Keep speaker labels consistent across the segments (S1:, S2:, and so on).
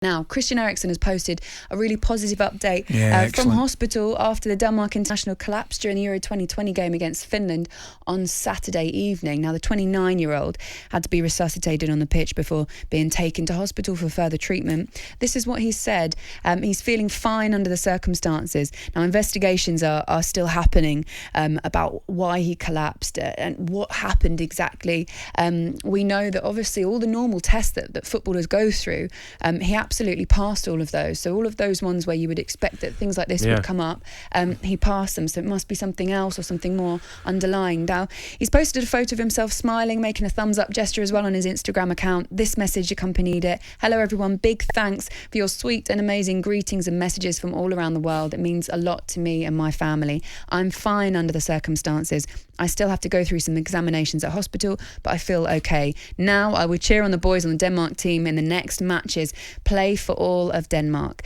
S1: Now, Christian Eriksen has posted a really positive update from hospital after the Denmark international collapse during the Euro 2020 game against Finland on Saturday evening. Now, the 29-year-old had to be resuscitated on the pitch before being taken to hospital for further treatment. This is what he said. He's feeling fine under the circumstances. Now, investigations are still happening about why he collapsed and what happened exactly. We know that obviously all the normal tests that footballers go through, he absolutely passed all of those. So all of those ones where you would expect that things like this would come up, he passed them. So it must be something else or something more underlying. Now, he's posted a photo of himself smiling, making a thumbs up gesture as well on his Instagram account. This message accompanied it. Hello everyone, big thanks for your sweet and amazing greetings and messages from all around the world. It means a lot to me and my family. I'm fine under the circumstances. I still have to go through some examinations at hospital, but I feel okay. Now I will cheer on the boys on the Denmark team in the next matches. Play for all of Denmark.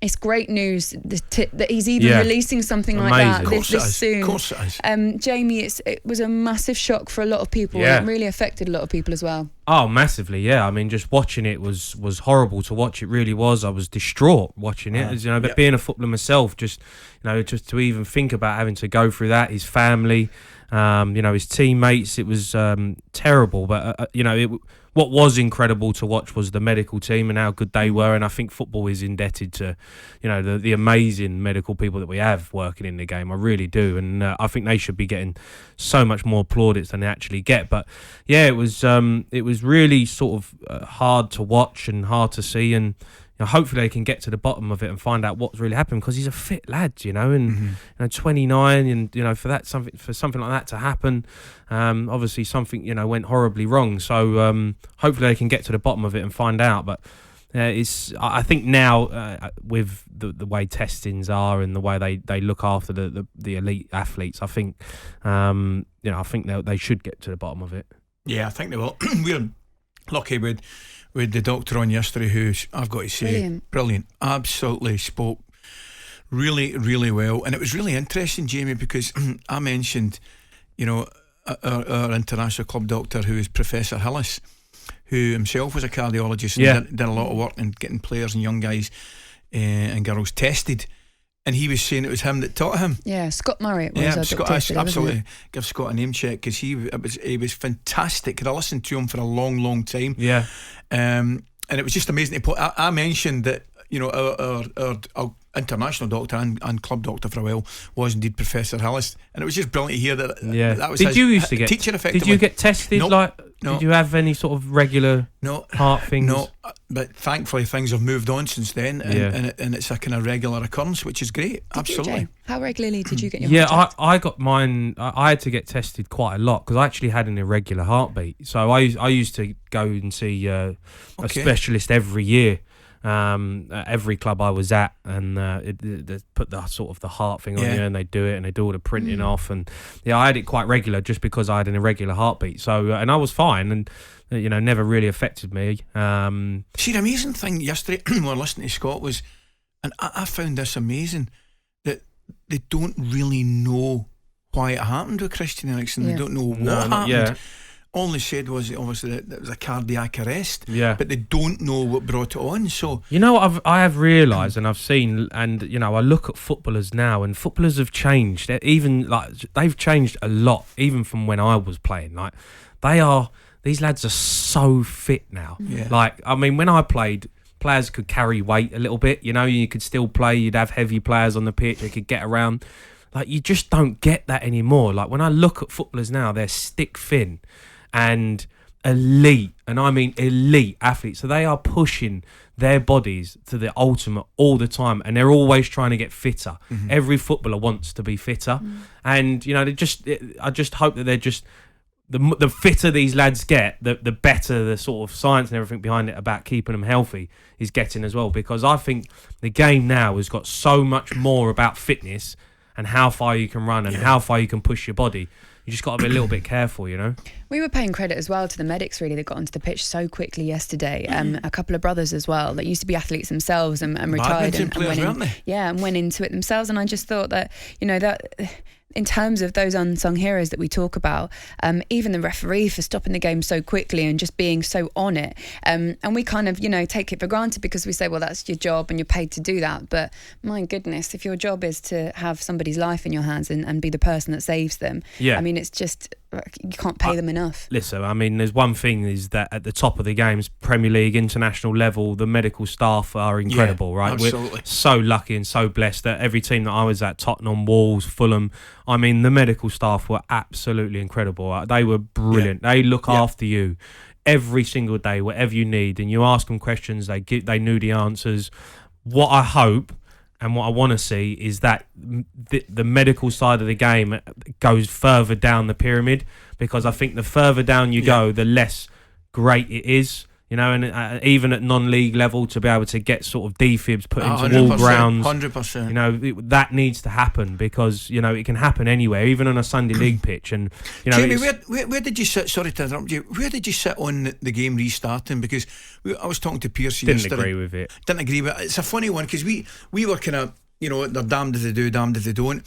S1: It's great news that he's even releasing something like that this soon.
S2: Of course it is.
S1: Jamie, it was a massive shock for a lot of people. It really affected a lot of people as well.
S3: Oh, massively, yeah. I mean, just watching it was horrible to watch. It really was. I was distraught watching it. But being a footballer myself, just to even think about having to go through that, his family, his teammates, it was terrible. But what was incredible to watch was the medical team and how good they were. And I think football is indebted to, the amazing medical people that we have working in the game. I really do. And I think they should be getting so much more plaudits than they actually get. But yeah, it was really sort of hard to watch and hard to see. And hopefully they can get to the bottom of it and find out what's really happened, because he's a fit lad, and 29, and for something like that to happen, obviously something went horribly wrong. So hopefully they can get to the bottom of it and find out. But I think now with the way testings are and the way they look after the elite athletes, I think I think they should get to the bottom of it.
S2: Yeah, I think they will. We're lucky with the doctor on yesterday, who I've got to say, brilliant. Absolutely spoke really, really well. And it was really interesting, Jamie, because I mentioned, our international club doctor, who is Professor Hillis, who himself was a cardiologist and did a lot of work in getting players and young guys and girls tested. And he was saying it was him that taught him.
S1: Yeah, Scott Murray.
S2: Absolutely. Give Scott a name check, because he was fantastic. I listened to him for a long, long time.
S3: Yeah.
S2: And it was just amazing. I mentioned that our international doctor and club doctor for a while was indeed Professor Hillis, and it was just brilliant to hear that was
S3: Did you used to get
S2: teaching effectively.
S3: Did you get tested?
S2: No.
S3: Did you have any sort of regular heart things?
S2: No, but thankfully things have moved on since then, and it's a kind of regular occurrence, which is great. Absolutely.
S1: How regularly did you get your
S3: heart checked? I got mine. I had to get tested quite a lot, because I actually had an irregular heartbeat. So I used to go and see a specialist every year. Every club I was at, and they put the sort of the heart thing on you, and they do it, and they do all the printing off, and I had it quite regular just because I had an irregular heartbeat. So and I was fine, and never really affected me.
S2: See, the amazing thing yesterday when we were listening to Scott was, and I found this amazing, that they don't really know why it happened with Christian Eriksen. They don't know what happened. All they said was obviously that it was a cardiac arrest, but they don't know what brought it on. So
S3: what I have realised, and I've seen, and I look at footballers now, and footballers have changed. They've changed a lot, even from when I was playing. These lads are so fit now. When I played, players could carry weight a little bit. You could still play. You'd have heavy players on the pitch. They could get around. You just don't get that anymore. When I look at footballers now, they're stick thin and elite, and I mean elite athletes. So they are pushing their bodies to the ultimate all the time, and they're always trying to get fitter. Every footballer wants to be fitter, and I just hope that they're just the fitter these lads get, the better the sort of science and everything behind it about keeping them healthy is getting as well. Because I think the game now has got so much more about fitness and how far you can run and how far you can push your body. You just got to be a little bit careful,
S1: We were paying credit as well to the medics, really, that got onto the pitch so quickly yesterday. A couple of brothers as well that used to be athletes themselves and retired and went into it themselves. And I just thought that, that in terms of those unsung heroes that we talk about, even the referee for stopping the game so quickly and just being so on it, and we kind of, take it for granted because we say, well, that's your job and you're paid to do that. But my goodness, if your job is to have somebody's life in your hands and be the person that saves them, I mean, it's just, you can't pay them enough.
S3: Listen, I mean, there's one thing is that at the top of the games, Premier League, international level, the medical staff are incredible, right?
S2: Absolutely.
S3: We're so lucky and so blessed that every team that I was at, Tottenham, Wolves, Fulham, I mean, the medical staff were absolutely incredible. They were brilliant. They look after you every single day, whatever you need, and you ask them questions, they knew the answers. What I hope and what I want to see is that the medical side of the game goes further down the pyramid, because I think the further down you go, the less great it is. And even at non-league level, to be able to get sort of defibs put into all grounds,
S2: 100%.
S3: That needs to happen, because it can happen anywhere, even on a Sunday league pitch. And
S2: Jamie, where did you sit? Sorry to interrupt you. Where did you sit on the game restarting? Because I was talking to Pierce yesterday.
S3: Didn't agree with it.
S2: It's a funny one, because we were kind of, they're damned if they do, damned if they don't.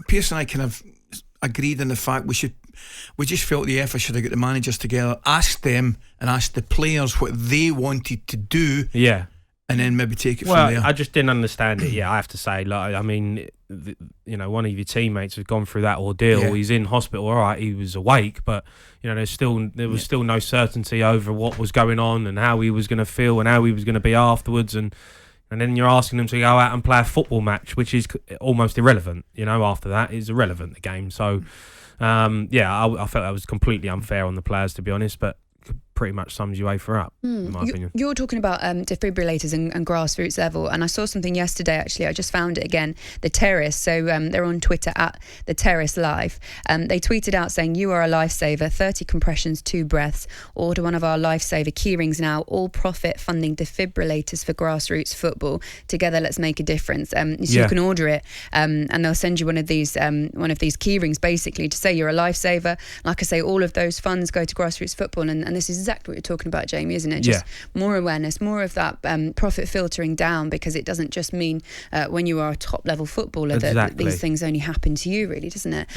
S2: Pierce and I kind of agreed on the fact we just felt the FA should have got the managers together, asked them and asked the players what they wanted to do, and then maybe take it from there.
S3: I just didn't understand it. I have to say, I mean, one of your teammates has gone through that ordeal. He's in hospital. All right, he was awake, but there was still no certainty over what was going on and how he was going to feel and how he was going to be afterwards, and then you're asking them to go out and play a football match, which is almost irrelevant. After that, it's irrelevant, the game. So. I felt that was completely unfair on the players, to be honest, but pretty much sums UEFA up, in my opinion.
S1: You're talking about defibrillators and grassroots level, and I saw something yesterday, actually. I just found it again. The Terrace, so they're on Twitter at the Terrace Live. They tweeted out saying, "You are a lifesaver, 30 compressions, 2 breaths. Order one of our lifesaver keyrings now. All profit funding defibrillators for grassroots football. Together, let's make a difference." So you can order it, and they'll send you one of these keyrings, basically, to say you're a lifesaver. Like I say, all of those funds go to grassroots football, and this is exactly what you're talking about, Jamie, isn't it? Just more awareness, more of that profit filtering down, because it doesn't just mean when you are a top level footballer that these things only happen to you, really, doesn't it?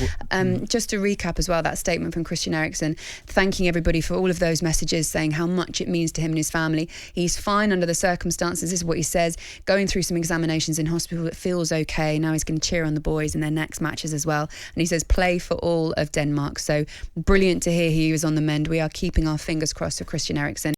S1: Just to recap as well, that statement from Christian Eriksen, thanking everybody for all of those messages, saying how much it means to him and his family. He's fine under the circumstances, this is what he says, going through some examinations in hospital, it feels okay. Now he's going to cheer on the boys in their next matches as well. And he says, play for all of Denmark. So brilliant to hear he was on the mend. We are keeping our fingers crossed for Christian Eriksen.